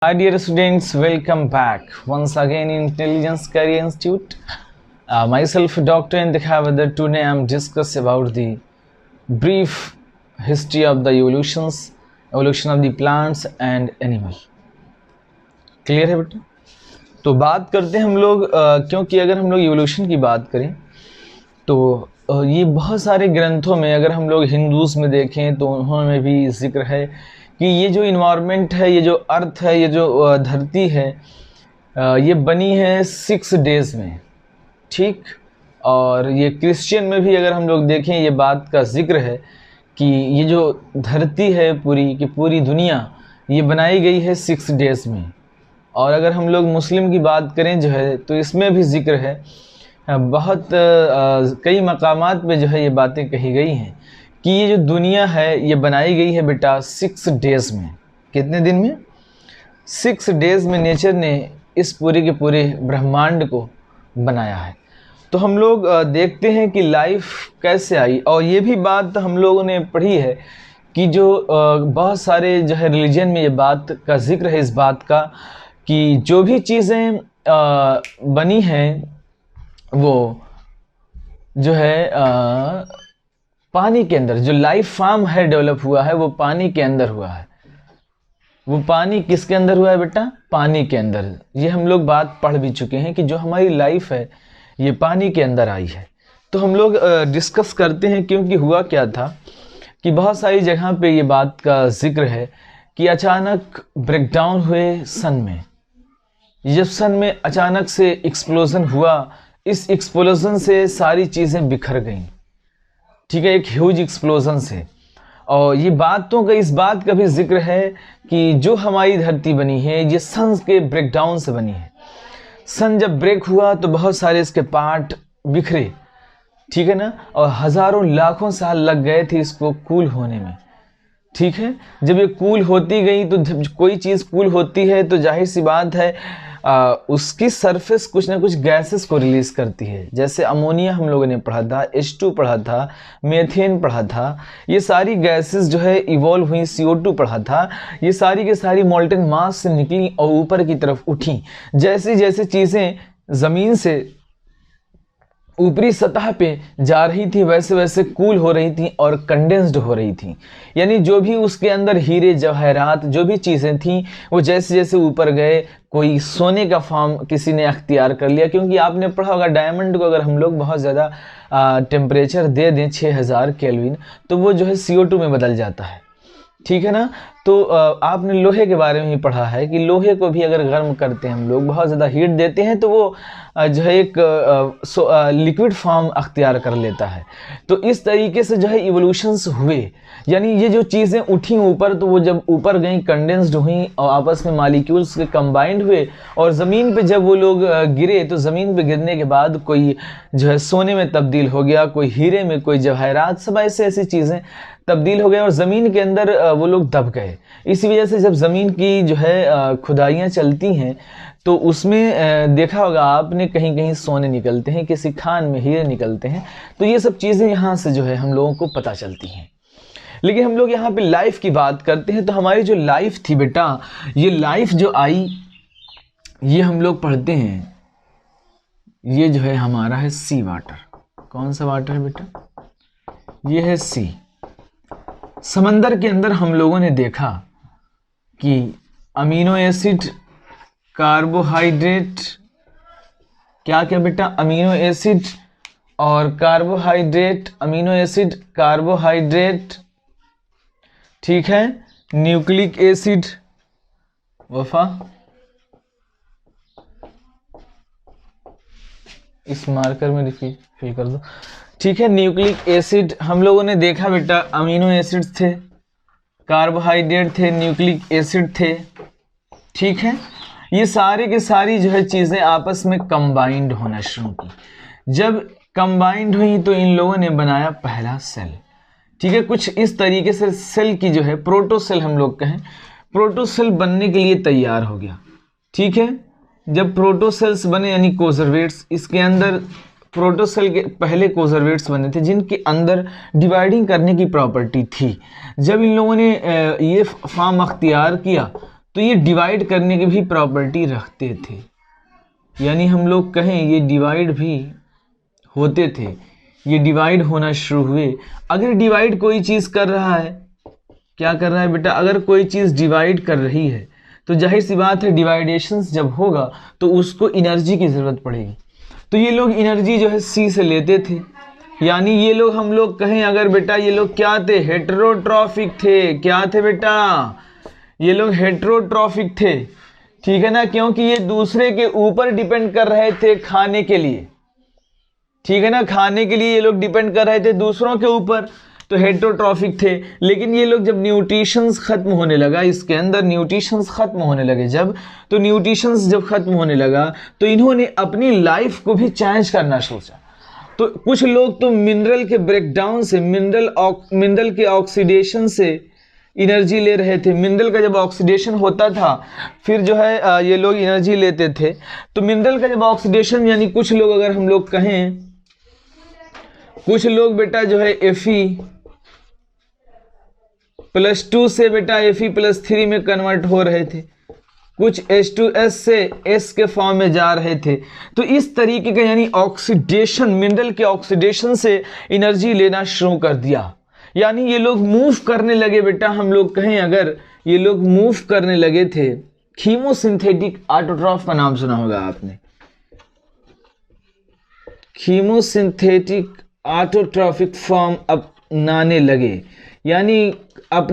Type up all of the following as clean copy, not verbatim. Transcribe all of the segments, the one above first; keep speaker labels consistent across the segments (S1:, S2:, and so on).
S1: Hi dear students, welcome back once again in Intelligence Career Institute. Myself Dr. Indikhavadar. Today I am discuss about the brief history of the evolution of the plants and animal. Clear है बेटा? तो बात करते हैं हम लोग क्योंकि अगर हम लोग evolution की बात करें तो ये बहुत सारे ग्रंथों में, अगर हम लोग हिंदूज में देखें तो उन्होंने भी जिक्र है कि ये जो इन्वायरमेंट है, ये जो अर्थ है, ये जो धरती है, ये बनी है 6 डेज़ में, ठीक। और ये क्रिश्चियन में भी अगर हम लोग देखें ये बात का जिक्र है कि ये जो धरती है पूरी की पूरी दुनिया ये बनाई गई है 6 डेज़ में। और अगर हम लोग मुस्लिम की बात करें जो है तो इसमें भी जिक्र है, बहुत कई मकामात पे जो है ये बातें कही गई हैं कि ये जो दुनिया है ये बनाई गई है बेटा 6 डेज़ में। कितने दिन में? 6 डेज़ में नेचर ने इस पूरे के पूरे ब्रह्मांड को बनाया है। तो हम लोग देखते हैं कि लाइफ कैसे आई, और ये भी बात हम लोगों ने पढ़ी है कि जो बहुत सारे जो है रिलीजन में ये बात का जिक्र है इस बात का कि जो भी चीज़ें बनी हैं वो जो है पानी के अंदर, जो लाइफ फॉर्म है डेवलप हुआ है वो पानी के अंदर हुआ है। वो पानी किसके अंदर हुआ है बेटा? पानी के अंदर। ये हम लोग बात पढ़ भी चुके हैं कि जो हमारी लाइफ है ये पानी के अंदर आई है। तो हम लोग डिस्कस करते हैं क्योंकि हुआ क्या था कि बहुत सारी जगह पे ये बात का जिक्र है कि अचानक ब्रेकडाउन हुए सन में। जब सन में अचानक से एक्सप्लोजन हुआ, इस एक्सप्लोजन से सारी चीज़ें बिखर गईं, ठीक है, एक ह्यूज एक्सप्लोजन से। और ये बातों का, इस बात का भी जिक्र है कि जो हमारी धरती बनी है ये सन के ब्रेकडाउन से बनी है। सन जब ब्रेक हुआ तो बहुत सारे इसके पार्ट बिखरे, ठीक है ना, और हज़ारों लाखों साल लग गए थे इसको कूल होने में, ठीक है। जब ये कूल होती गई तो जब कोई चीज़ कूल होती है तो जाहिर सी बात है उसकी सरफेस कुछ ना कुछ गैसेस को रिलीज़ करती है। जैसे अमोनिया हम लोगों ने पढ़ा था, H2 पढ़ा था, मीथेन पढ़ा था, ये सारी गैसेस जो है इवॉल्व हुई, CO2 पढ़ा था, ये सारी की सारी मोल्टन मास से निकली और ऊपर की तरफ उठी। जैसे जैसे चीज़ें ज़मीन से ऊपरी सतह पे जा रही थी वैसे वैसे कूल हो रही थी और कंडेंस्ड हो रही थी। यानी जो भी उसके अंदर हीरे जवाहरात जो भी चीज़ें थीं वो जैसे जैसे ऊपर गए, कोई सोने का फॉर्म किसी ने अख्तियार कर लिया। क्योंकि आपने पढ़ा होगा डायमंड को अगर हम लोग बहुत ज़्यादा टेम्परेचर दे दें 6000 केल्विन तो वो जो है CO2 में बदल जाता है, ठीक है ना। तो आपने लोहे के बारे में ही पढ़ा है कि लोहे को भी अगर गर्म करते हैं हम लोग, बहुत ज़्यादा हीट देते हैं तो वो जो है एक लिक्विड फॉर्म अख्तियार कर लेता है। तो इस तरीके से जो है इवोल्यूशंस हुए, यानी ये जो चीज़ें उठी ऊपर तो वो जब ऊपर गई कंडेंस्ड हुई और आपस में मॉलिक्यूल्स के कंबाइंड हुए, और ज़मीन पे जब वो लोग गिरे तो ज़मीन पे गिरने के बाद कोई जो है सोने में तब्दील हो गया, कोई हीरे में, कोई जवाहरात, सब ऐसी चीज़ें तब्दील हो गए और ज़मीन के अंदर वो लोग दब गए। इसी वजह से जब ज़मीन की जो है खुदाइयाँ चलती हैं तो उसमें देखा होगा आपने कहीं कहीं सोने निकलते हैं, किसी खान में हीरे निकलते हैं। तो ये सब चीज़ें यहाँ से जो है हम लोगों को पता चलती हैं। लेकिन हम लोग यहाँ पे लाइफ की बात करते हैं तो हमारी जो लाइफ थी बेटा, ये लाइफ जो आई ये हम लोग पढ़ते हैं, ये जो है हमारा है सी वाटर। कौन सा वाटर है बेटा? ये है सी। समंदर के अंदर हम लोगों ने देखा कि अमीनो एसिड, कार्बोहाइड्रेट, क्या क्या बेटा? अमीनो एसिड और कार्बोहाइड्रेट, अमीनो एसिड, कार्बोहाइड्रेट, ठीक है, न्यूक्लिक एसिड, वफा, इस मार्कर में फिल कर दो, ठीक है। न्यूक्लिक एसिड हम लोगों ने देखा बेटा, अमीनो एसिड थे, कार्बोहाइड्रेट थे, न्यूक्लिक एसिड थे, ठीक है। ये सारे के सारी जो है चीज़ें आपस में कंबाइंड होना शुरू की। जब कंबाइंड हुई तो इन लोगों ने बनाया पहला सेल, ठीक है। कुछ इस तरीके से सेल की जो है प्रोटोसेल हम लोग कहें, प्रोटोसेल बनने के लिए तैयार हो गया, ठीक है। जब प्रोटोसेल्स बने यानी कोजर्वेट्स, इसके अंदर प्रोटोसेल के पहले कोजर्वेट्स बने थे जिनके अंदर डिवाइडिंग करने की प्रॉपर्टी थी। जब इन लोगों ने ये फॉर्म अख्तियार किया तो ये डिवाइड करने की भी प्रॉपर्टी रखते थे, यानी हम लोग कहें ये डिवाइड भी होते थे, ये डिवाइड होना शुरू हुए। अगर डिवाइड कोई चीज़ कर रहा है, क्या कर रहा है बेटा, अगर कोई चीज़ डिवाइड कर रही है तो जाहिर सी बात है डिवाइडेशंस जब होगा तो उसको एनर्जी की ज़रूरत पड़ेगी। तो ये लोग एनर्जी जो है सी से लेते थे, यानी ये लोग हम लोग कहें अगर बेटा ये लोग क्या थे, हेटेरोट्रॉफिक थे। क्या थे बेटा, ये लोग हेटेरोट्रॉफिक थे, ठीक है ना, क्योंकि ये दूसरे के ऊपर डिपेंड कर रहे थे खाने के लिए, ठीक है ना, खाने के लिए ये लोग डिपेंड कर रहे थे दूसरों के ऊपर, तो हेटेरोट्रॉफिक थे। लेकिन ये लोग जब न्यूट्रिशंस खत्म होने लगा, इसके अंदर न्यूट्रिशंस खत्म होने लगे जब, तो न्यूट्रिशंस जब खत्म होने लगा तो इन्होंने अपनी लाइफ को भी चेंज करना सोचा। तो कुछ लोग तो मिनरल के ब्रेकडाउन से, मिनरल के ऑक्सीडेशन से एनर्जी ले रहे थे। मिनरल का जब ऑक्सीडेशन होता था फिर जो है ये लोग एनर्जी लेते थे। तो मिनरल का जब ऑक्सीडेशन, यानी कुछ लोग अगर हम लोग कहें, कुछ लोग बेटा जो है Fe+2 से बेटा Fe+3 में कन्वर्ट हो रहे थे, कुछ H2S से S के फॉर्म में जा रहे थे। तो इस तरीके का यानी ऑक्सीडेशन, मिनरल के ऑक्सीडेशन से एनर्जी लेना शुरू कर दिया, यानी ये लोग मूव करने लगे बेटा, हम लोग कहें अगर ये लोग मूव करने लगे थे। कीमोसिंथेटिक ऑटोट्रॉफ का नाम सुना होगा आपने, कीमोसिंथेटिक ऑटोट्रॉफिक फॉर्म अपनाने लगे, यानी अब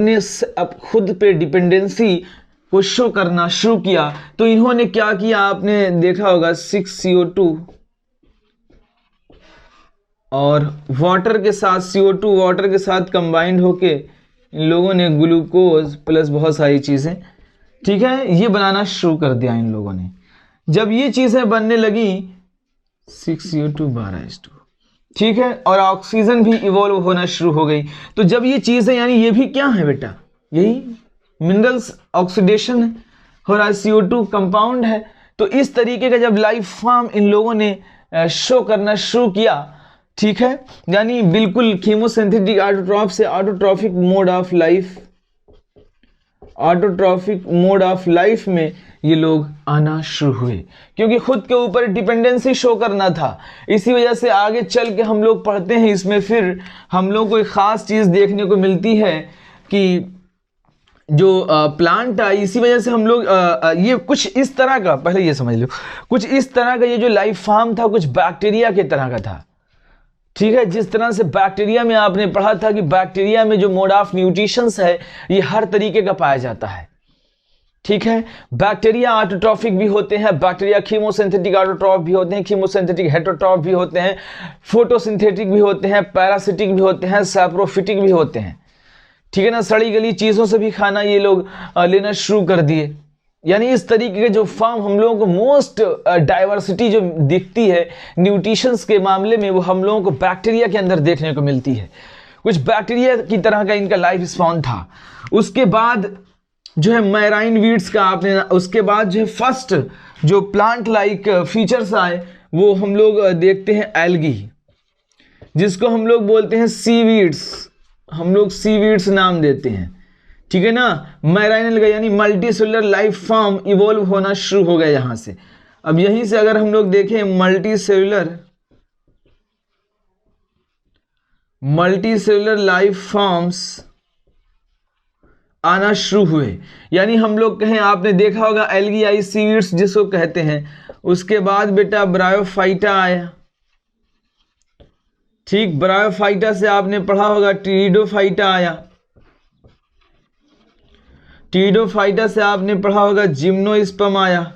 S1: खुद पे डिपेंडेंसी को शो करना शुरू किया। तो इन्होंने क्या किया, आपने देखा होगा 6CO2 और वाटर के साथ, CO2 वाटर के साथ कंबाइंड होके इन लोगों ने ग्लूकोज प्लस बहुत सारी चीज़ें, ठीक है, ये बनाना शुरू कर दिया इन लोगों ने। जब ये चीज़ें बनने लगी 6CO2 12H2, ठीक है, और ऑक्सीजन भी इवॉल्व होना शुरू हो गई। तो जब ये चीज़ें, यानी ये भी क्या है बेटा, यही मिनरल्स ऑक्सीडेशन है और CO2 कंपाउंड है। तो इस तरीके का जब लाइफ फॉर्म इन लोगों ने शो करना शुरू किया, ठीक है, यानी बिल्कुल कीमोसिंथेटिक ऑटोट्रॉफ से autotrophic mode of life, autotrophic mode of life में ये लोग आना शुरू हुए, क्योंकि खुद के ऊपर डिपेंडेंसी शो करना था। इसी वजह से आगे चल के हम लोग पढ़ते हैं, इसमें फिर हम लोग को एक ख़ास चीज़ देखने को मिलती है कि जो प्लांट आई, इसी वजह से हम लोग ये कुछ इस तरह का, पहले ये समझ लो, कुछ इस तरह का ये जो लाइफ फॉर्म था कुछ बैक्टीरिया के तरह का था, ठीक है। जिस तरह से बैक्टीरिया में आपने पढ़ा था कि बैक्टीरिया में जो मोड ऑफ न्यूट्रिशंस है ये हर तरीके का पाया जाता है, ठीक है। बैक्टीरिया ऑटोट्रॉफिक भी होते हैं, बैक्टीरिया कीमोसिंथेटिक ऑटोट्रॉफ भी होते हैं, कीमोसिंथेटिक हेटेरोट्रॉफ भी होते हैं, फोटोसिंथेटिक भी होते हैं, पैरासिटिक भी होते हैं, सैप्रोफिटिक भी होते हैं, ठीक है ना। सड़ी गली चीज़ों से भी खाना ये लोग लेना शुरू कर दिए। यानी इस तरीके के जो फॉर्म हम लोगों को मोस्ट डाइवर्सिटी जो दिखती है न्यूट्रिशंस के मामले में, वो हम लोगों को बैक्टीरिया के अंदर देखने को मिलती है। कुछ बैक्टीरिया की तरह का इनका लाइफ स्पॉन था। उसके बाद जो है मैराइन वीड्स का आपने, उसके बाद जो है फर्स्ट जो प्लांट लाइक फीचर्स आए वो हम लोग देखते हैं एल्गी, जिसको हम लोग बोलते हैं सीवीड्स, हम लोग सीवीड्स नाम देते हैं, ठीक है ना। मैराइनल का यानी multi cellular life form evolve होना शुरू हो गया यहां से। अब यहीं से अगर हम लोग देखें मल्टी सेलुलर लाइफ फॉर्म्स आना शुरू हुए, यानी हम लोग कहें, आपने देखा होगा एल्गी आई, सीवीड्स जिसको कहते हैं। उसके बाद बेटा ब्रायोफाइटा आया, ठीक, ब्रायोफाइटा से आपने पढ़ा होगा टीरिडोफाइटा आया, टीरिडोफाइटा से आपने पढ़ा होगा जिम्नोस्पर्म आया,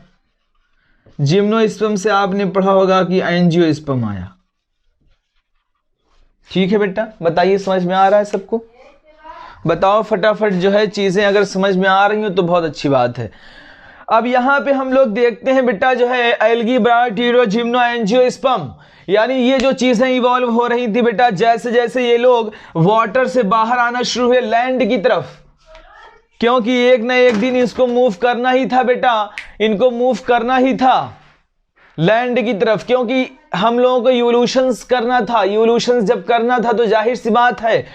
S1: जिम्नोस्पर्म से आपने पढ़ा होगा कि एंजियोस्पर्म आया, ठीक है बेटा। बताइए समझ में आ रहा है सबको? बताओ फटाफट, जो है चीजें अगर समझ में आ रही हो तो बहुत अच्छी बात है। अब यहां पे हम लोग देखते हैं बेटा जो है एल्गी, ब्रायो, टीरो, जिम्नो, एंजियोस्पर्म, यानी ये जो चीजें इवॉल्व हो रही थी बेटा, जैसे जैसे ये लोग वाटर से बाहर आना शुरू हुए लैंड की तरफ, क्योंकि एक ना एक दिन इसको मूव करना ही था बेटा, इनको मूव करना ही था लैंड की तरफ, क्योंकि हम लोगों को इवोल्यूशंस करना था। इवोल्यूशंस जब करना था तो जाहिर सी बात है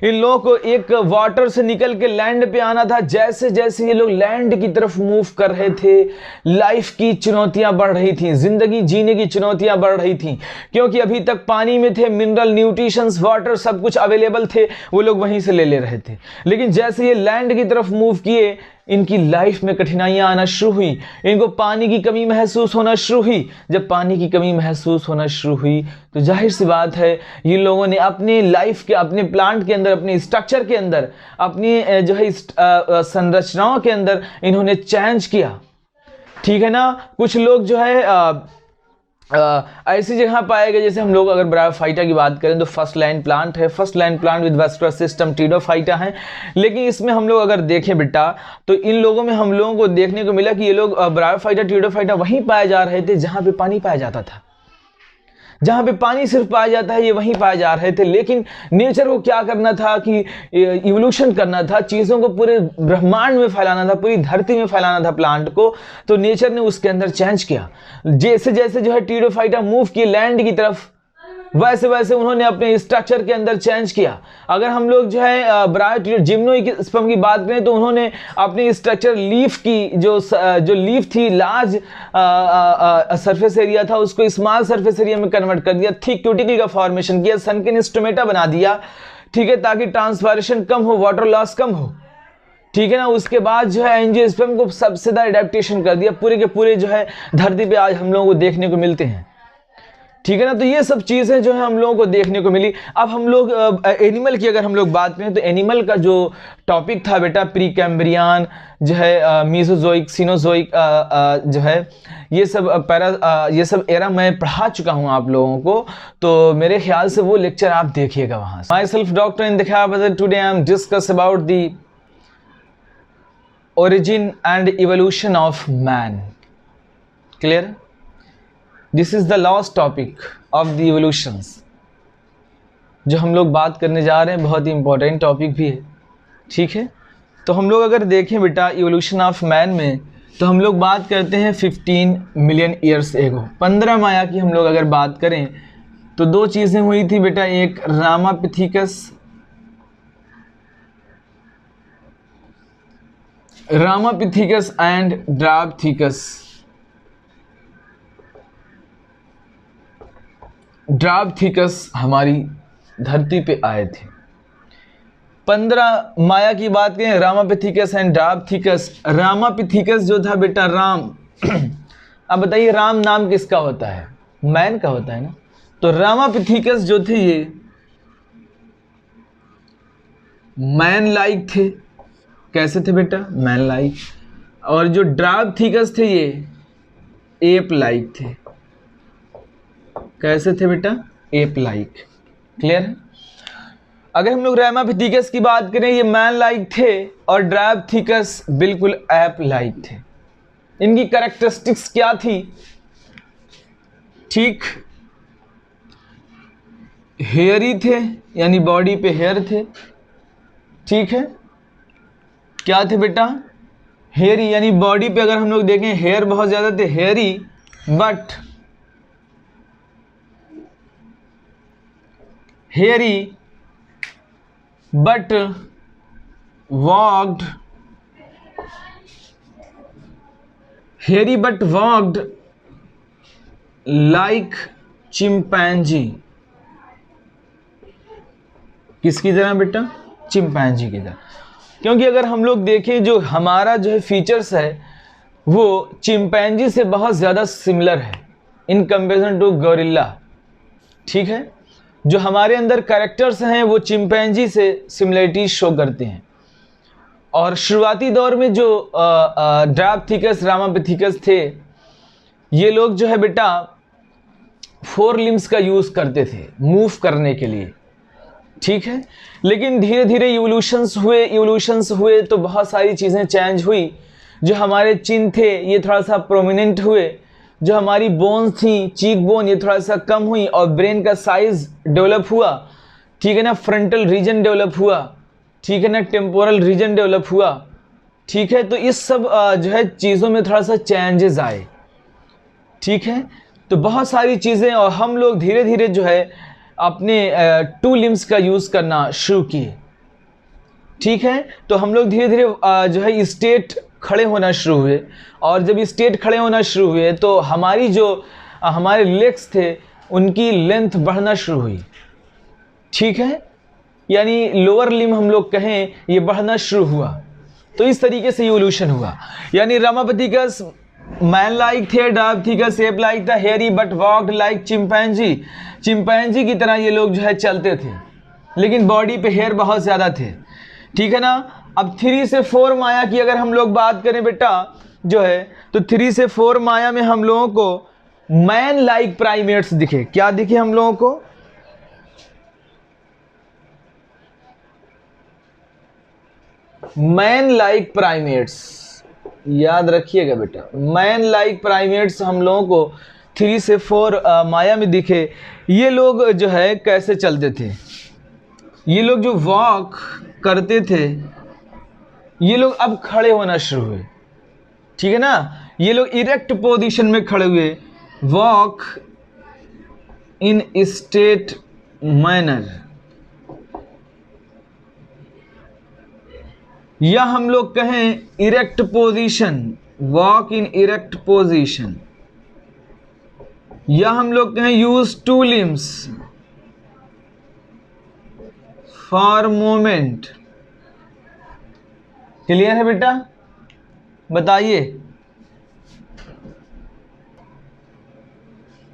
S1: इन लोगों को एक वाटर से निकल के लैंड पे आना था। जैसे जैसे ये लोग लैंड की तरफ मूव कर रहे थे, लाइफ की चुनौतियां बढ़ रही थी, जिंदगी जीने की चुनौतियां बढ़ रही थी, क्योंकि अभी तक पानी में थे, मिनरल, न्यूट्रिशंस, वाटर सब कुछ अवेलेबल थे, वो लोग वहीं से ले रहे थे। लेकिन जैसे ये लैंड की तरफ मूव किए, इनकी लाइफ में कठिनाइयां आना शुरू हुई, इनको पानी की कमी महसूस होना शुरू हुई। जब पानी की कमी महसूस होना शुरू हुई तो जाहिर सी बात है ये लोगों ने अपने लाइफ के, अपने प्लांट के अंदर, अपने स्ट्रक्चर के अंदर, अपनी जो है संरचनाओं के अंदर इन्होंने चेंज किया। ठीक है ना। कुछ लोग जो है ऐसी जगह पाए गए, जैसे हम लोग अगर ब्रायोफाइटा की बात करें तो फर्स्ट लाइन प्लांट है, first line plant with vascular system pteridophyta है। लेकिन इसमें हम लोग अगर देखें बेटा तो इन लोगों में हम लोगों को देखने को मिला कि ये लोग ब्रायोफाइटा टीडोफाइटा वहीं पाए जा रहे थे जहां पे पानी पाया जाता था, जहां पे पानी सिर्फ पाया जाता है ये वहीं पाए जा रहे थे। लेकिन नेचर को क्या करना था कि इवोल्यूशन करना था, चीज़ों को पूरे ब्रह्मांड में फैलाना था, पूरी धरती में फैलाना था प्लांट को। तो नेचर ने उसके अंदर चेंज किया। जैसे जैसे जो है टीडोफाइटा मूव किए लैंड की तरफ, वैसे वैसे उन्होंने अपने स्ट्रक्चर के अंदर चेंज किया। अगर हम लोग जो है जिम्नोस्पर्म की बात करें तो उन्होंने अपने स्ट्रक्चर लीफ की जो लीफ थी, लार्ज सरफेस एरिया था, उसको स्मॉल सरफेस एरिया में कन्वर्ट कर दिया, थिक क्यूटिकल का फॉर्मेशन किया, सनकेन स्टोमेटा बना दिया। ठीक है, ताकि ट्रांसपायरेशन कम हो, वाटर लॉस कम हो। ठीक है ना। उसके बाद जो है एंजियोस्पर्म को सबसे ज़्यादा एडेप्टेशन कर दिया, पूरे के पूरे जो है धरती पे आज हम लोगों को देखने को मिलते हैं। ठीक है ना। तो ये सब चीज़ें जो है हम लोगों को देखने को मिली। अब हम लोग एनिमल की अगर हम लोग बात करें तो एनिमल का जो टॉपिक था बेटा, प्री कैम्ब्रियन जो है, मीसोजोइक, सीनोजोइक जो है, ये सब एरा मैं पढ़ा चुका हूँ आप लोगों को, तो मेरे ख्याल से वो लेक्चर आप देखिएगा वहाँ से। माई सेल्फ डॉक्टर इन दिखा, today I am discuss about the origin and evolution of man. Clear? This is the last topic of the evolutions. जो हम लोग बात करने जा रहे हैं बहुत ही इंपॉर्टेंट टॉपिक भी है। ठीक है, तो हम लोग अगर देखें बेटा इवोल्यूशन ऑफ मैन में, तो हम लोग बात करते हैं 15 मिलियन ईयर्स एगो। 15 माया की हम लोग अगर बात करें तो दो चीज़ें हुई थी बेटा, एक रामापिथिकस एंड ड्रापथिकस। ड्रापथिकस हमारी धरती पे आए थे। 15 माया की बात करें, रामापिथिकस एंड ड्रापथिकस। रामापिथिकस जो था बेटा राम अब बताइए राम नाम किसका होता है? मैन का होता है ना। तो रामापिथिकस जो थे ये मैन लाइक थे। कैसे थे बेटा? Man like. और जो ड्रापथिकस थे ये एप लाइक थे। कैसे थे बेटा? Ape like. क्लियर है? अगर हम लोग रामापिथिकस की बात करें, ये मैन लाइक थे और ड्रापथिकस बिल्कुल एप लाइक थे। इनकी कैरेक्टरिस्टिक्स क्या थी? ठीक, हेयरी थे, यानी बॉडी पे हेयर थे। ठीक है, क्या थे बेटा? हेयरी, यानी बॉडी पे अगर हम लोग देखें हेयर बहुत ज्यादा थे, hairy, but walked like chimpanzee. किसकी तरह बेटा? चिंपैंजी की तरह। क्योंकि अगर हम लोग देखें जो हमारा जो है फीचर्स है वो चिंपैंजी से बहुत ज़्यादा सिमिलर है इन कंपेरिजन टू गोरिल्ला। ठीक है, जो हमारे अंदर कैरेक्टर्स हैं वो चिंपैंजी से सिमिलरिटी शो करते हैं। और शुरुआती दौर में जो ड्रापथिकस, रामापिथिकस थे, ये लोग जो है बेटा 4 लिम्स का यूज़ करते थे मूव करने के लिए। ठीक है, लेकिन धीरे धीरे इवोल्यूशंस हुए तो बहुत सारी चीज़ें चेंज हुई। जो हमारे चिन थे ये थोड़ा सा प्रोमिनेंट हुए, जो हमारी बोन्स थी, चीक बोन, ये थोड़ा सा कम हुई, और ब्रेन का साइज डेवलप हुआ। ठीक है ना, फ्रंटल रीजन डेवलप हुआ। ठीक है ना, टेम्पोरल रीजन डेवलप हुआ। ठीक है, तो इस सब जो है चीज़ों में थोड़ा सा चेंजेस आए। ठीक है, तो बहुत सारी चीज़ें, और हम लोग धीरे धीरे जो है अपने टू लिम्स का यूज़ करना शुरू किए। ठीक है, तो हम लोग धीरे धीरे जो है स्टेट खड़े होना शुरू हुए, और जब स्टेट खड़े होना शुरू हुए तो हमारी जो हमारे लेग्स थे उनकी लेंथ बढ़ना शुरू हुई। ठीक है, यानी लोअर लिम हम लोग कहें ये बढ़ना शुरू हुआ। तो इस तरीके से इवोल्यूशन हुआ। यानी रमापथिकस मैन लाइक थे, डायप्थिकस शेप लाइक था hairy but walked like chimpanzee. Chimpanzee की तरह ये लोग जो है चलते थे, लेकिन बॉडी पे हेयर बहुत ज़्यादा थे। ठीक है ना। अब 3 से 4 माया की अगर हम लोग बात करें बेटा जो है, तो 3 से 4 माया में हम लोगों को मैन लाइक प्राइमेट्स दिखे। क्या दिखे हम लोगों को? मैन लाइक प्राइमेट्स, याद रखिएगा बेटा, मैन लाइक प्राइमेट्स हम लोगों को 3 से 4 माया में दिखे। ये लोग जो है कैसे चलते थे? ये लोग जो वॉक करते थे, ये लोग अब खड़े होना शुरू हुए। ठीक है ना, ये लोग इरेक्ट पोजीशन में खड़े हुए। वॉक इन स्ट्रेट मैनर, या हम लोग कहें erect position, walk in erect position, या हम लोग कहें use to limbs for moment. Clear है बेटा? बताइए।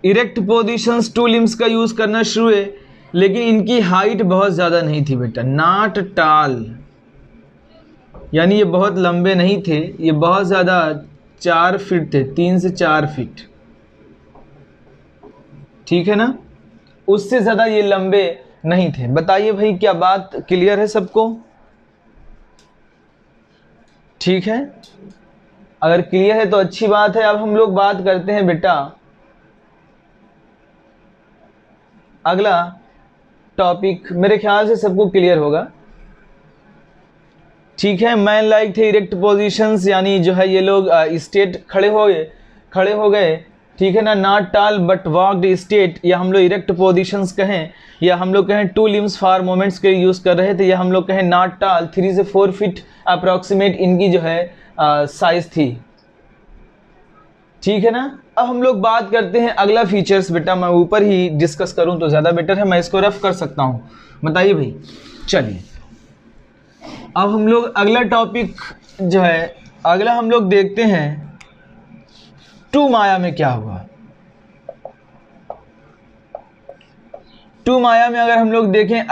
S1: इरेक्ट पोजीशंस टू लिम्स का यूज करना शुरू हुए, लेकिन इनकी हाइट बहुत ज्यादा नहीं थी बेटा, नॉट टॉल, यानी ये बहुत लंबे नहीं थे, ये बहुत ज़्यादा 4 फीट थे, 3 से 4 फीट। ठीक है ना, उससे ज़्यादा ये लंबे नहीं थे। बताइए भाई, क्या बात क्लियर है सबको? ठीक है, अगर क्लियर है तो अच्छी बात है। अब हम लोग बात करते हैं बेटा अगला टॉपिक, मेरे ख्याल से सबको क्लियर होगा। ठीक है, मैन लाइक थे इरेक्ट पोजीशंस, यानी जो है ये लोग स्टेट खड़े हो गए। ठीक है ना, not toll but walked state, या हम लोग इरेक्ट पोजीशंस कहें, या हम लोग कहें टू लिम्स फॉर मोमेंट्स के यूज़ कर रहे थे, या हम लोग कहें नॉट टॉल, 3 से 4 फीट अप्रॉक्सीमेट इनकी जो है साइज थी। ठीक है ना। अब हम लोग बात करते हैं अगला फीचर्स। बेटा मैं ऊपर ही डिस्कस करूं तो ज़्यादा बेटर है, मैं इसको रफ कर सकता हूं। बताइए भाई। चलिए अब हम लोग अगला टॉपिक जो है, अगला हम लोग देखते हैं टू माया में क्या हुआ। टू माया में अगर हम लोग देखें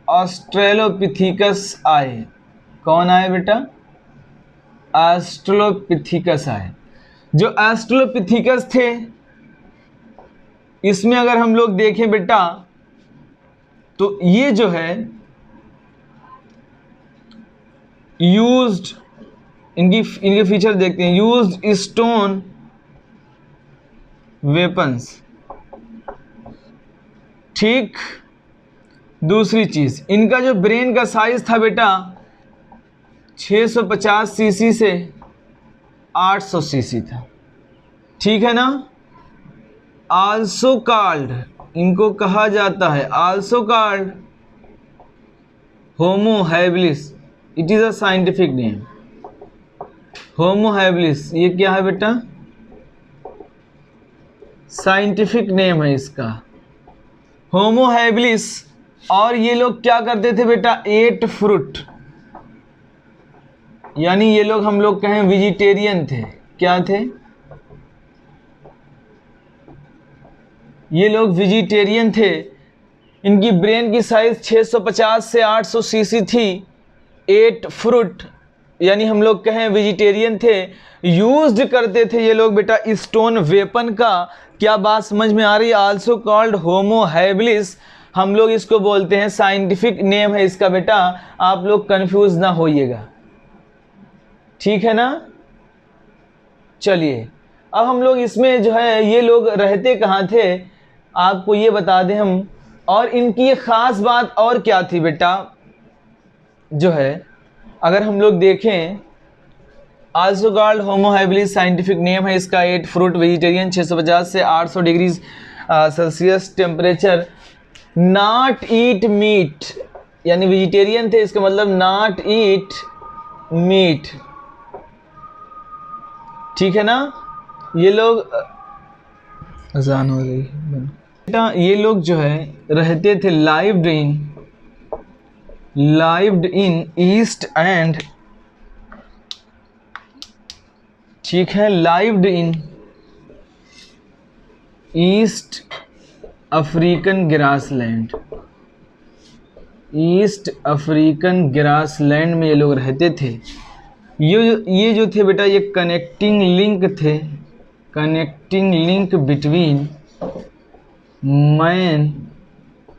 S1: ऑस्ट्रेलोपिथेकस आए। कौन आए बेटा? ऑस्ट्रेलोपिथेकस आए। जो ऑस्ट्रेलोपिथेकस थे, इसमें अगर हम लोग देखें बेटा तो ये जो है यूज्ड, इनके फीचर देखते हैं। Used stone weapons. ठीक, दूसरी चीज, इनका जो ब्रेन का साइज था बेटा 650 सीसी से 800 सीसी था। ठीक है ना। आल्सो कॉल्ड, इनको कहा जाता है also called Homo habilis, it is a scientific name. Homo habilis ये क्या है बेटा? साइंटिफिक नेम है इसका, होमो हैबिलिस। और ये लोग क्या करते थे बेटा? 8 फ्रूट, यानी ये लोग हम लोग कहें वेजिटेरियन थे। क्या थे? ये लोग वेजिटेरियन थे। इनकी ब्रेन की साइज 650 से 800 सीसी थी। 8 फ्रूट, यानी हम लोग कहें वेजिटेरियन थे। यूज्ड करते थे ये लोग बेटा स्टोन वेपन का। क्या बात समझ में आ रही है? आल्सो कॉल्ड होमो हैबिलिस, हम लोग इसको बोलते हैं, साइंटिफिक नेम है इसका बेटा, आप लोग कंफ्यूज ना होइएगा। ठीक है ना। चलिए अब हम लोग इसमें जो है ये लोग रहते कहाँ थे आपको ये बता दें हम। और इनकी ये ख़ास बात और क्या थी बेटा, जो है अगर हम लोग देखें also called Homo habilis scientific name है इसका। एट फ्रूट वेजिटेरियन, 650 से 800 degree Celsius temperature. Not eat meat, यानी वेजिटेरियन थे, इसका मतलब नॉट ईट मीट, ठीक है ना। ये लोग अजान हो रही है बेटा, ये लोग जो है रहते थे लाइव्ड इन ईस्ट एंड, ठीक है, lived in East African grassland. East African grassland में ये लोग रहते थे। ये जो थे बेटा, ये कनेक्टिंग लिंक थे, connecting link between man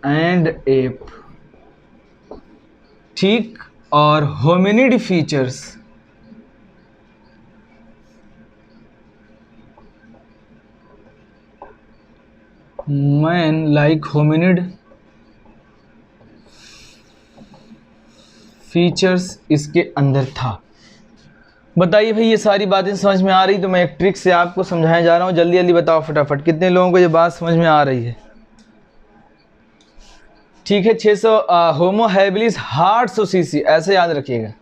S1: and app, ठीक, और hominid features. Man like hominid features इसके अंदर था। बताइए भाई, ये सारी बातें समझ में आ रही? तो मैं एक ट्रिक से आपको समझाया जा रहा हूँ, जल्दी जल्दी बताओ फटाफट, कितने लोगों को ये बात समझ में आ रही है? ठीक है, 600 होमो हैबिलिस हार्ट सोसीसी, ऐसे याद रखिएगा।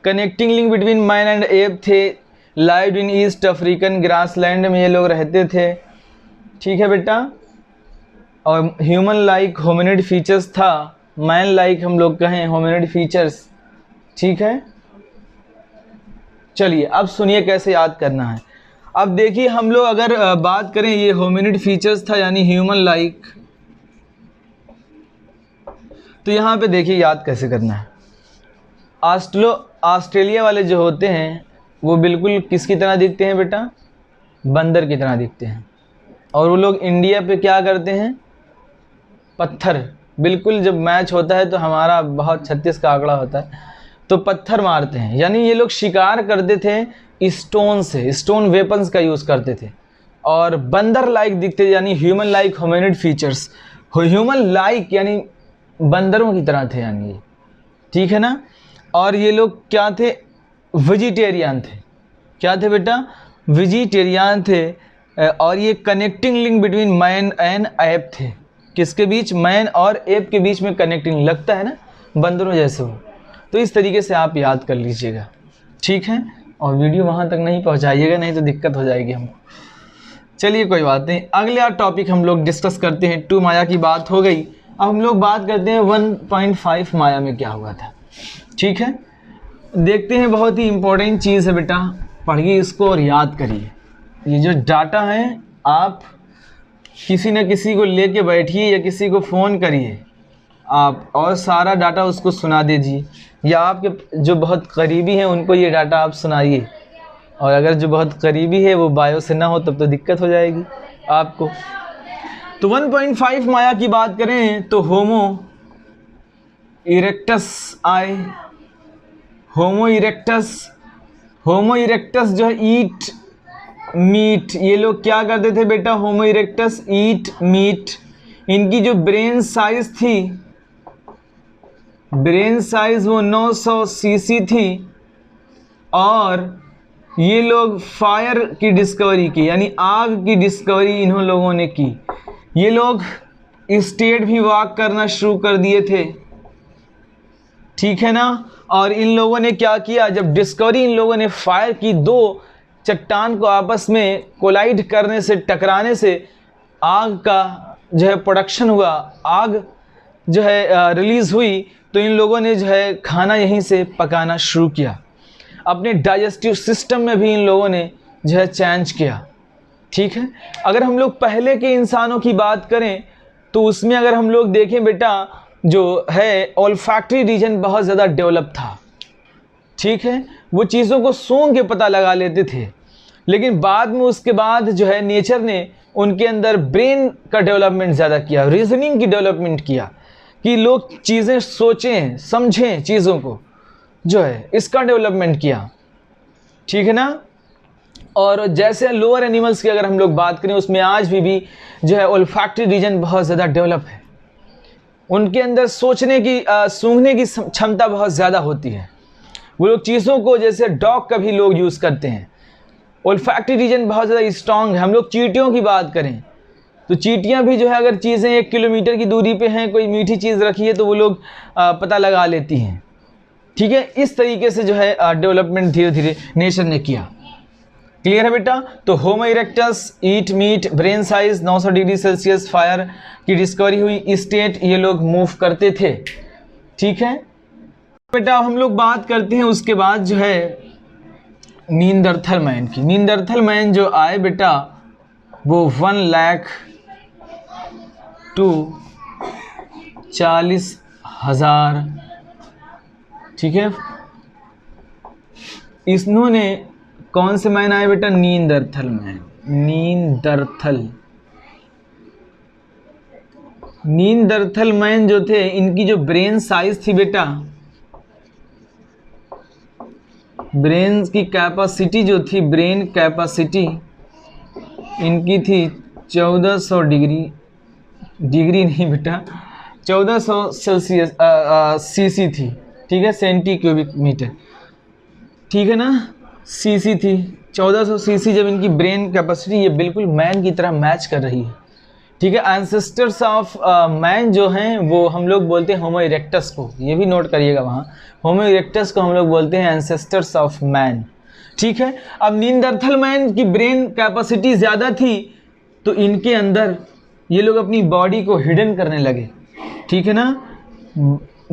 S1: Connecting link between man and app थे, lived in East African grassland में ये लोग रहते थे, ठीक है बेटा। और ह्यूमन लाइक होमिनिड फीचर्स था, मैन लाइक हम लोग कहें होमिनिड फीचर्स, ठीक है। चलिए अब सुनिए कैसे याद करना है। अब देखिए, हम लोग अगर बात करें, ये होमिनिड फीचर्स था यानी ह्यूमन लाइक, तो यहाँ पे देखिए याद कैसे करना है। ऑस्ट्रेलिया वाले जो होते हैं वो बिल्कुल किसकी तरह दिखते हैं बेटा? बंदर की तरह दिखते हैं। और वो लोग इंडिया पे क्या करते हैं? पत्थर, बिल्कुल जब मैच होता है तो हमारा बहुत 36 का आंकड़ा होता है तो पत्थर मारते हैं, यानी ये लोग शिकार करते थे स्टोन से, स्टोन वेपन्स का यूज़ करते थे। और बंदर लाइक दिखते थे, यानी human like hominid features. Human like यानी बंदरों की तरह थे, यानी ये, ठीक है ना। और ये लोग क्या थे? वेजिटेरियन थे। क्या थे बेटा? वेजिटेरियन थे। और ये connecting link between man and app थे। किसके बीच? मैन और एप के बीच में कनेक्टिंग, लगता है ना बंदरों जैसे हो। तो इस तरीके से आप याद कर लीजिएगा, ठीक है। और वीडियो वहाँ तक नहीं पहुँचाइएगा, नहीं तो दिक्कत हो जाएगी हमको। चलिए कोई बात नहीं, अगला टॉपिक हम लोग डिस्कस करते हैं। 2 माया की बात हो गई, अब हम लोग बात करते हैं 1.5 माया में क्या हुआ था, ठीक है। देखते हैं, बहुत ही इंपॉर्टेंट चीज़ है बेटा, पढ़िए इसको और याद करिए। ये जो डाटा है, आप किसी न किसी को लेके बैठिए या किसी को फ़ोन करिए आप, और सारा डाटा उसको सुना दीजिए, या आपके जो बहुत करीबी हैं उनको ये डाटा आप सुनाइए। और अगर जो बहुत करीबी है वो बायो से ना हो तब तो दिक्कत हो जाएगी आपको। तो 1.5 माया की बात करें तो होमो इरेक्टस आए। होमो इरेक्टस जो है ईट मीट, ये लोग क्या करते थे बेटा? होमो इरेक्टस ईट मीट। इनकी जो ब्रेन साइज थी, ब्रेन साइज वो 900 सीसी थी। और ये लोग फायर की डिस्कवरी की, यानी आग की डिस्कवरी इन्हों लोगों ने की। ये लोग स्टेट भी वॉक करना शुरू कर दिए थे, ठीक है ना। और इन लोगों ने क्या किया? जब डिस्कवरी इन लोगों ने फायर की, 2 चट्टान को आपस में कोलाइड करने से, टकराने से आग का जो है प्रोडक्शन हुआ, आग जो है रिलीज़ हुई। तो इन लोगों ने जो है खाना यहीं से पकाना शुरू किया। अपने डाइजेस्टिव सिस्टम में भी इन लोगों ने जो है चेंज किया, ठीक है। अगर हम लोग पहले के इंसानों की बात करें तो उसमें अगर हम लोग देखें बेटा, जो है ओल्फैक्टरी रीजन बहुत ज़्यादा डेवलप था, ठीक है। वो चीज़ों को सूंघ के पता लगा लेते थे। लेकिन बाद में, उसके बाद जो है नेचर ने उनके अंदर ब्रेन का डेवलपमेंट ज़्यादा किया, रीजनिंग की डेवलपमेंट किया, कि लोग चीज़ें सोचें, समझें, चीज़ों को जो है इसका डेवलपमेंट किया, ठीक है ना। और जैसे लोअर एनिमल्स की अगर हम लोग बात करें, उसमें आज भी जो है ओल्फैक्टरी रीजन बहुत ज़्यादा डेवलप है। उनके अंदर सोचने की, सूंघने की क्षमता बहुत ज़्यादा होती है। वो लोग चीज़ों को, जैसे डॉग का भी लोग यूज़ करते हैं, ओल्फैक्टरी रीजन बहुत ज़्यादा स्ट्रांग है। हम लोग चींटियों की बात करें तो चींटियां भी जो है, अगर चीज़ें 1 किलोमीटर की दूरी पे हैं, कोई मीठी चीज़ रखी है तो वो लोग पता लगा लेती हैं। ठीक है, इस तरीके से जो है डेवलपमेंट धीरे धीरे नेचर ने किया। क्लियर है बेटा? तो Homo erectus, eat meat, brain size 900 degree Celsius, fire की डिस्कवरी हुई, स्टेट ये लोग मूव करते थे। ठीक है बेटा, हम लोग बात करते हैं उसके बाद जो है नींदरथल मैन की। नींदरथल मैन जो आए बेटा, वो 1,40,000 to 40,000, ठीक है। इन्होंने कौन से मैन आए बेटा? नींदरथल मैन। नींदरथल मैन जो थे, इनकी जो ब्रेन साइज थी बेटा, ब्रेन की कैपेसिटी जो थी, ब्रेन कैपेसिटी इनकी थी 1400 डिग्री नहीं बेटा, 1400 सेल्सियस सीसी थी। ठीक है, सेंटी क्यूबिक मीटर, ठीक है ना, सीसी थी। 1400 सीसी जब इनकी ब्रेन कैपेसिटी, ये बिल्कुल मैन की तरह मैच कर रही है। ठीक है, एंसेस्टर्स ऑफ मैन जो हैं वो हम लोग बोलते हैं होमो इरेक्टस को, ये भी नोट करिएगा, वहाँ होमो इरेक्टस को हम लोग बोलते हैं एंसेस्टर्स ऑफ मैन। ठीक है, अब नींदरथल मैन की ब्रेन कैपेसिटी ज़्यादा थी तो इनके अंदर ये लोग अपनी बॉडी को हिडन करने लगे। ठीक है ना,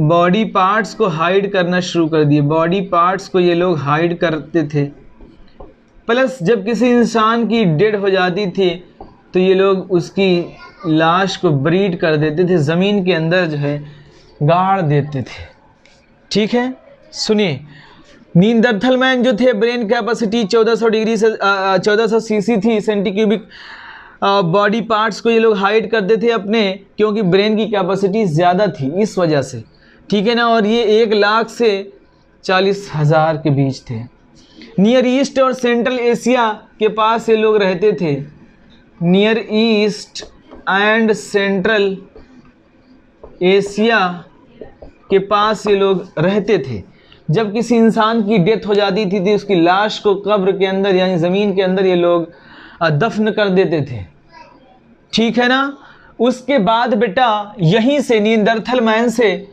S1: बॉडी पार्ट्स को हाइड करना शुरू कर दिए, बॉडी पार्ट्स को ये लोग हाइड करते थे। प्लस जब किसी इंसान की डेड हो जाती थी तो ये लोग उसकी लाश को ब्रीड कर देते थे, ज़मीन के अंदर जो है गाड़ देते थे। ठीक है, सुनिए, नींदरथल मैन जो थे, ब्रेन कैपेसिटी 1400 डिग्री से 1400 सीसी थी, सेंटी क्यूबिक। बॉडी पार्ट्स को ये लोग हाइड करते थे अपने, क्योंकि ब्रेन की कैपेसिटी ज़्यादा थी इस वजह से। ठीक है ना, और ये 1,00,000 से 40,000 के बीच थे। नियर ईस्ट और सेंट्रल एशिया के पास ये लोग रहते थे। Near east and central Asia के पास ये लोग रहते थे। जब किसी इंसान की डेथ हो जाती थी तो उसकी लाश को कब्र के अंदर यानी ज़मीन के अंदर ये लोग दफन कर देते थे। ठीक है ना, उसके बाद बेटा यहीं से नींदरथल मैन से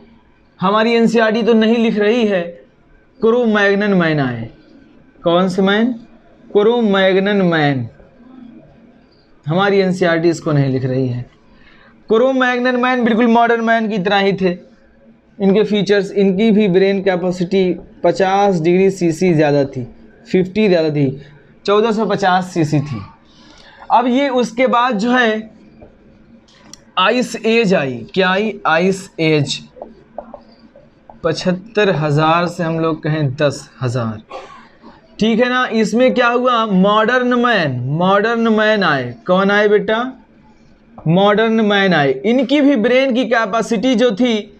S1: हमारी एनसीईआरटी तो नहीं लिख रही है, क्रो-मैग्नन मैन आए। कौन से मैन? Cro-Magnon man. हमारी एनसीईआरटी इसको नहीं लिख रही है। क्रो-मैग्नन मैन बिल्कुल मॉडर्न मैन की तरह ही थे। इनके फीचर्स, इनकी भी ब्रेन कैपेसिटी 50 डिग्री सीसी ज़्यादा थी, 50 ज़्यादा थी, 1450 सीसी थी। अब ये उसके बाद जो है आइस एज आई। क्या आई? Ice as. 75,000 से हम लोग कहें 10,000। ठीक है ना, इसमें क्या हुआ? मॉडर्न मैन आए। कौन आए बेटा? मॉडर्न मैन आए। इनकी भी ब्रेन की कैपेसिटी जो थी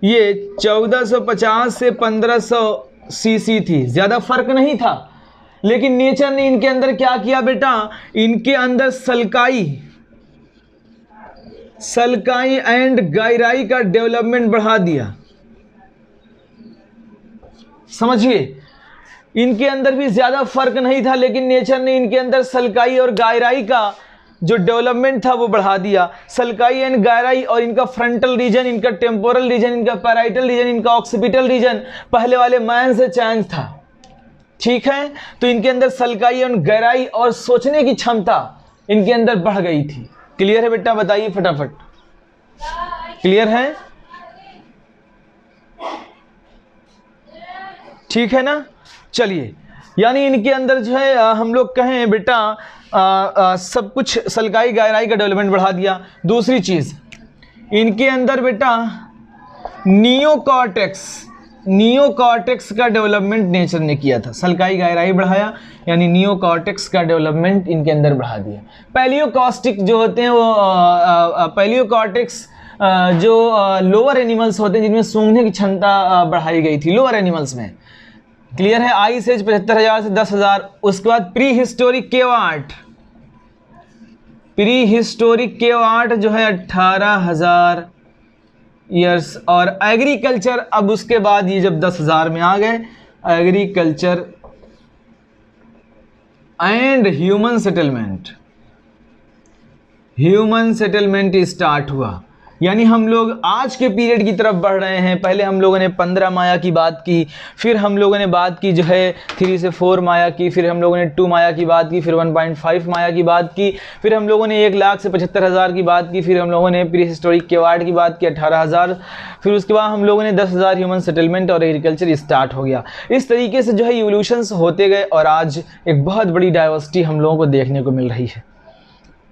S1: ये 1450 से 1500 सीसी थी, ज़्यादा फर्क नहीं था। लेकिन नेचर ने इनके अंदर क्या किया बेटा? इनके अंदर सल्काई एंड गायराई का डेवलपमेंट बढ़ा दिया। समझिए, इनके अंदर भी ज़्यादा फर्क नहीं था, लेकिन नेचर ने इनके अंदर सल्काई और गायराई का जो डेवलपमेंट था वो बढ़ा दिया। सल्काई एंड गायराई और इनका फ्रंटल रीजन, इनका टेम्पोरल रीजन, इनका पैराइटल रीजन, इनका ऑक्सीपिटल रीजन पहले वाले मैन से चेंज था। ठीक है, तो इनके अंदर सल्काई एंड गहराई और सोचने की क्षमता इनके अंदर बढ़ गई थी। क्लियर है बेटा? बताइए फटाफट, क्लियर है? ठीक है ना, चलिए, यानी इनके अंदर जो है हम लोग कहें बेटा सब कुछ सल्काई गहराई का डेवलपमेंट बढ़ा दिया। दूसरी चीज इनके अंदर बेटा नियोकॉर्टेक्स का डेवलपमेंट नेचर ने किया था। सल्काई गहराई बढ़ाया यानी नियोकॉर्टेक्स का डेवलपमेंट इनके अंदर बढ़ा दिया। पैलियोकॉस्टिक जो होते हैं वो पैलियोकॉर्टेक्स जो लोअर एनिमल्स होते हैं जिनमें सूंघने की क्षमता बढ़ाई गई थी लोअर एनिमल्स में। क्लियर है? आइस एज 75,000 से 10,000। उसके बाद प्री हिस्टोरिक केव आर्ट जो है 18,000 ईयर्स। और एग्रीकल्चर अब उसके बाद ये जब 10,000 में आ गए agriculture and human settlement start हुआ। यानी हम लोग आज के पीरियड की तरफ बढ़ रहे हैं। पहले हम लोगों ने 15 माया की बात की, फिर हम लोगों ने बात की जो है 3 से 4 माया की, फिर हम लोगों ने 2 माया की बात की, फिर 1.5 माया की बात की, फिर हम लोगों ने 1,00,000 से 75,000 की बात की, फिर हम लोगों ने प्री हिस्टोरिक केवार्ड की बात की 18,000, फिर उसके बाद हम लोगों ने 10,000 ह्यूमन सेटलमेंट और एग्रीकल्चर स्टार्ट हो गया। इस तरीके से जो है इवोल्यूशंस होते गए और आज एक बहुत बड़ी डाइवर्सिटी हम लोगों को देखने को मिल रही है।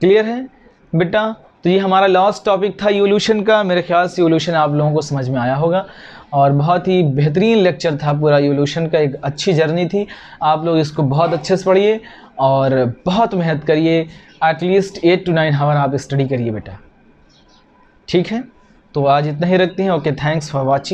S1: क्लियर है बेटा? तो ये हमारा लास्ट टॉपिक था इवोल्यूशन का। मेरे ख्याल से इवोल्यूशन आप लोगों को समझ में आया होगा और बहुत ही बेहतरीन लेक्चर था पूरा इवोल्यूशन का। एक अच्छी जर्नी थी। आप लोग इसको बहुत अच्छे से पढ़िए और बहुत मेहनत करिए। एटलीस्ट 8 to 9 आवर आप स्टडी करिए बेटा। ठीक है, तो आज इतना ही रखते हैं। Okay, thanks for watching.